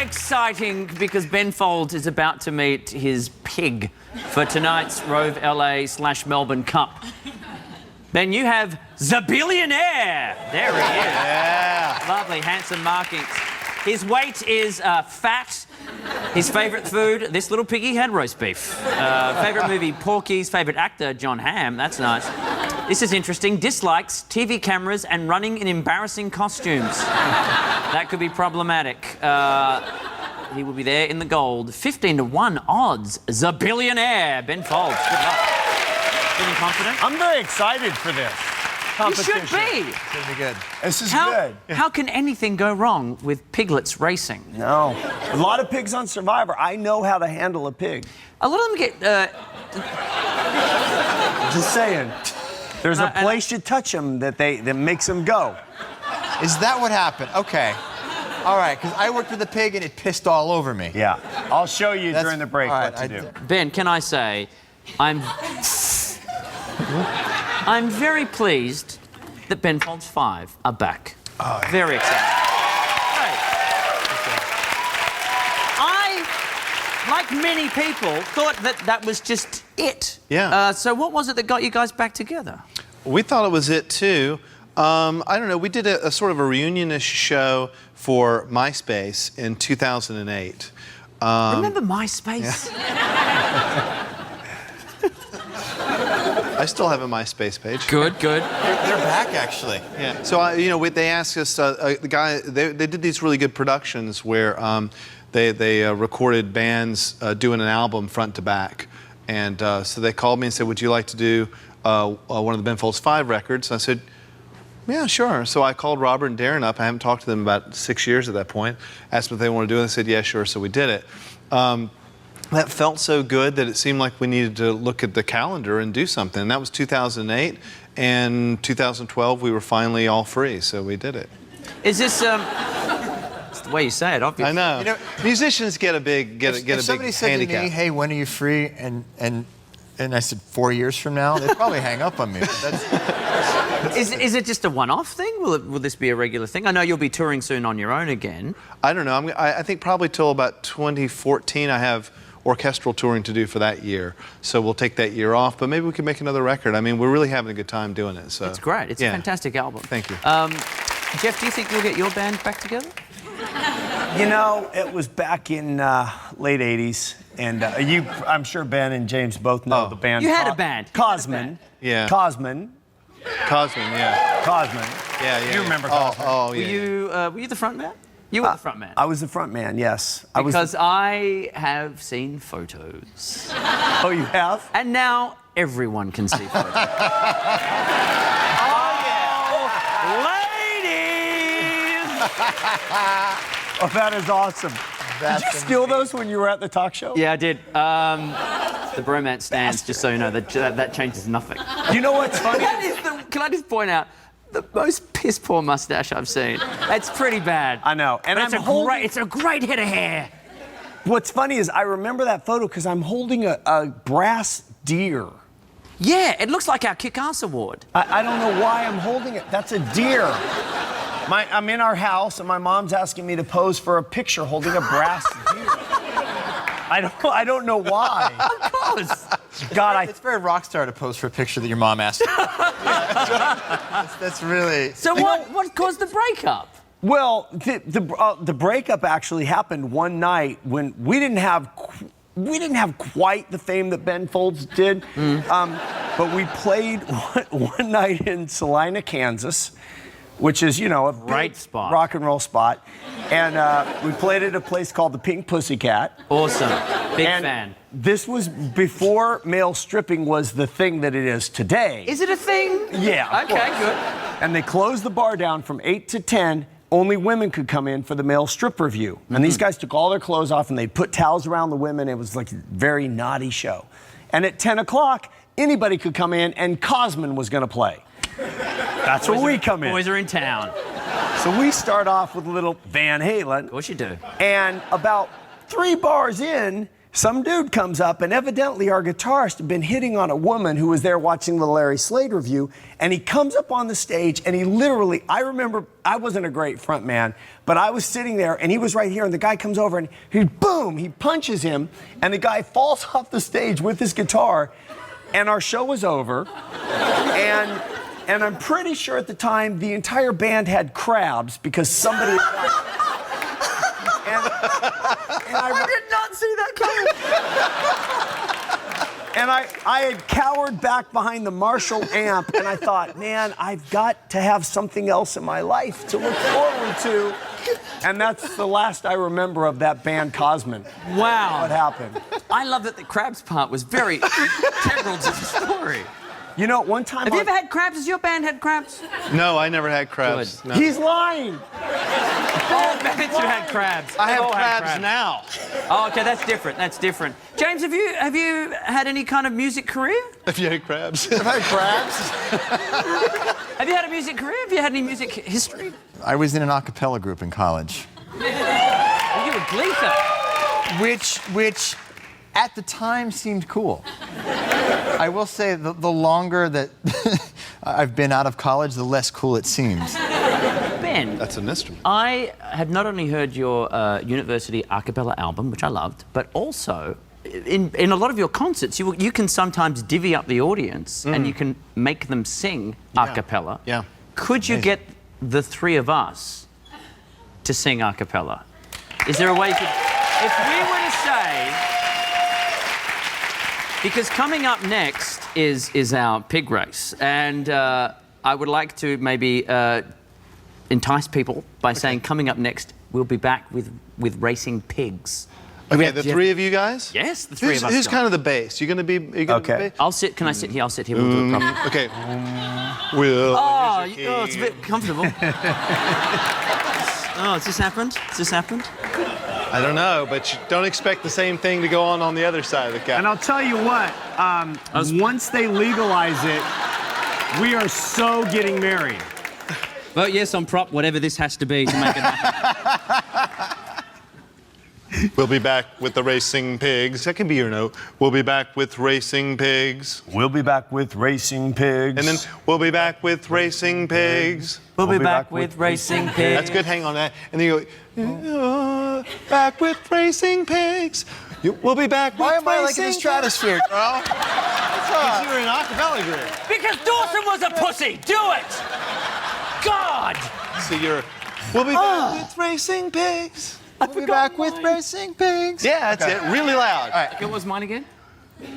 exciting because Ben Folds is about to meet his pig for tonight's Rove LA/Melbourne Cup. Ben, you have the billionaire. There he is. Yeah. Lovely, handsome markings. His weight is fat. His favourite food, this little piggy had roast beef. Favourite movie, Porky's. Favourite actor, John Hamm. That's nice. This is interesting. Dislikes TV cameras and running in embarrassing costumes. That could be problematic. He will be there in the gold. 15-1 odds. The billionaire, Ben Folds. Good luck. Feeling confident? I'm very excited for this competition. You should be. It's gonna be good. This is good. How can anything go wrong with piglets racing? No. A lot of pigs on Survivor. I know how to handle a pig. A lot of them get... Just saying. There's a place you touch them that makes them go. Is that what happened? Okay. All right, because I worked with a pig and it pissed all over me. Yeah. I'll show you during the break what to do. Ben, can I say, I'm very pleased that Ben Folds 5 are back. Oh, yeah. Very excited. Great. I, like many people, thought that was just it. Yeah. So what was it that got you guys back together? We thought it was it too. I don't know. We did a sort of a reunionish show for MySpace in 2008. Remember MySpace? Yeah. I still have a MySpace page. Good, good. They're back, actually. Yeah. So, they asked us, they did these really good productions where they recorded bands doing an album front to back. And so they called me and said, would you like to do one of the Ben Folds 5 records? And I said, yeah, sure. So I called Robert and Darren up. I haven't talked to them in about 6 years at that point. Asked them if they want to do it. And they said, yeah, sure. So we did it. That felt so good that it seemed like we needed to look at the calendar and do something. And that was 2008. And 2012, we were finally all free. So we did it. Is this... It's the way you say it, obviously. I know. You know, musicians get a big If somebody said handicap. to me, hey, when are you free? And I said, 4 years from now? They'd probably hang up on me. Is it just a one-off thing? Will this be a regular thing? I know you'll be touring soon on your own again. I don't know. I think probably till about 2014 I have orchestral touring to do for that year. So we'll take that year off, but maybe we can make another record. I mean, we're really having a good time doing it. So it's great. It's a fantastic album. Thank you. Jeff, do you think you'll get your band back together? You know, it was back in late 80s. And I'm sure Ben and James both know the band. You had a band. Cosman. Yeah. Cosman. Cosman, yeah. Cosman. Yeah. You remember Cosman. Oh, yeah. Were you the front man? You were the front man. I was the front man, yes. Because I have seen photos. Oh, you have? And now everyone can see photos. Ladies! Oh, that is awesome. Did you steal those when you were at the talk show? Yeah, I did. The bromance stands, just so you know, that changes nothing. You know what's funny? Can I just point out, the most piss-poor mustache I've seen. It's pretty bad. I know. And it's a great head of hair. What's funny is I remember that photo because I'm holding a brass deer. Yeah, it looks like our Kick-Ass Award. I don't know why I'm holding it. That's a deer. I'm in our house, and my mom's asking me to pose for a picture holding a brass deer. I don't know why. Of course. God, it's very rock star to pose for a picture that your mom asked you. That's really... So what caused the breakup? Well, the breakup actually happened one night when we didn't have quite the fame that Ben Folds did, but we played one night in Salina, Kansas, which is, a great spot, rock and roll spot. And we played at a place called the Pink Pussycat. Awesome. Big fan. This was before male stripping was the thing that it is today. Is it a thing? Yeah. Okay, good. And they closed the bar down from 8 to 10. Only women could come in for the male strip review. And these guys took all their clothes off and they'd put towels around the women. It was like a very naughty show. And at 10 o'clock, anybody could come in and Cosman was going to play. That's where we come in. Boys are in town. So we start off with a little Van Halen. Of course you do. And about 3 bars in, some dude comes up, and evidently our guitarist had been hitting on a woman who was there watching the Larry Slade review, and he comes up on the stage, and he literally, I remember, I wasn't a great front man, but I was sitting there, and he was right here, and the guy comes over, and he punches him, and the guy falls off the stage with his guitar, and our show was over, and I'm pretty sure at the time the entire band had crabs because somebody... And I did not see that coming. And I had cowered back behind the Marshall amp, and I thought, man, I've got to have something else in my life to look forward to. And that's the last I remember of that band, Cosman. Wow. What happened? I love that the crabs part was very integral to the story. You know, one time... Have you ever had crabs? Has your band had crabs? No, I never had crabs. No. He's lying. All bands who had crabs. I have They've all had crabs now. Oh, okay, that's different. That's different. James, have you had any kind of music career? Have you had crabs? I've had crabs. Have you had a music career? Have you had any music history? I was in an acapella group in college. Well, you were gleeful. Which at the time seemed cool. I will say the longer that I've been out of college, the less cool it seems. Ben. That's an instrument. I have not only heard your university a cappella album, which I loved, but also in a lot of your concerts, you can sometimes divvy up the audience and you can make them sing a cappella. Yeah. Could you get the three of us to sing a cappella? Is there a way you could... If we were to say... Because coming up next is our pig race, and I would like to maybe entice people by saying, coming up next, we'll be back with racing pigs. Okay, the three of you guys? Yes, the three of us. Who's kind of the bass? You gonna be the bass? I'll sit. Can I sit here? I'll sit here. We'll do it properly. Okay. Will. Oh, it's a bit comfortable. Oh, has this happened? Has this happened? I don't know, but you don't expect the same thing to go on the other side of the cap. And I'll tell you what, once they legalize it, we are so getting married. Vote yes on prop, whatever this has to be to make it happen. We'll be back with the racing pigs. That can be your note. We'll be back with racing pigs. We'll be back with racing pigs. And then we'll be back with racing pigs. We'll be back with racing pigs. That's good. Hang on that. And then you go, back with racing pigs. We'll be back with racing pigs. Why am I like in the stratosphere, Carl? Because you were in an acapella group. Because Dawson was a pussy. Do it. God. So we'll be back with racing pigs. We'll be back with racing pigs. Yeah, that's it. Really loud. All right. What was mine again?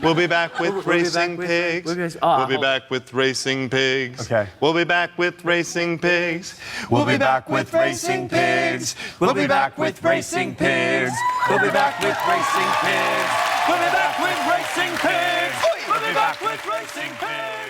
We'll be back with racing pigs. We'll be back with racing pigs. Okay. We'll be back with racing pigs. We'll be back with racing pigs. We'll be back with racing pigs. We'll be back with racing pigs. We'll be back with racing pigs. We'll be back with racing pigs.